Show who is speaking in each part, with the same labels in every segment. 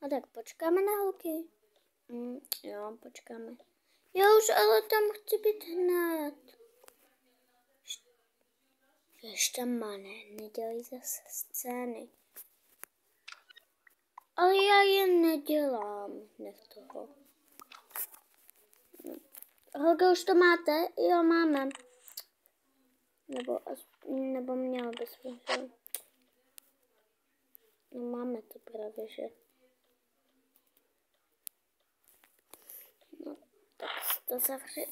Speaker 1: A tak počkáme na holky. Jo, počkáme. Já už ale tam chci být hned. Ještě mané, nedělej zase scény. Ale já je nedělám, nech toho. Holka, už to máte? Jo, máme. Nebo měla bys vyšel. No máme to právě, že. No, tak to zavři.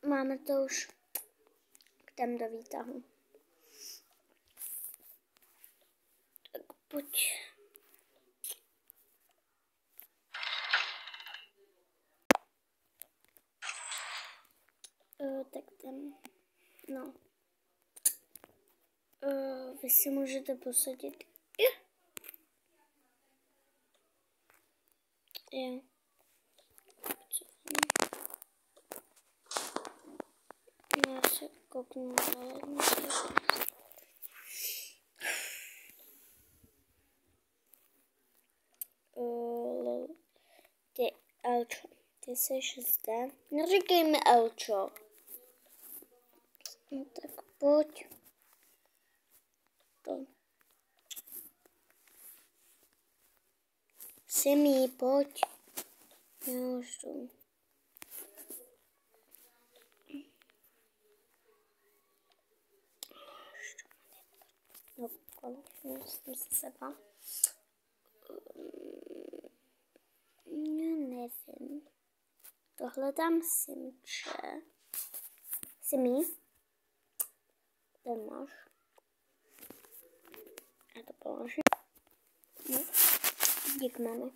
Speaker 1: Máme to už. Jdem do výtahu. Tak pojď. Tak jdem. No. Vy si můžete posadit. Jo. Já se kouknu na jednu. Ty Elčo, ty jsi zde. Neříkej mi Elčo. No tak pojď. To. Simi, pojď. Já už jdu. No, konečně jsem se seba. Já nevím. Tohle dám Simče. Simi? Ten máš. Já to položím. No. Dík, mami.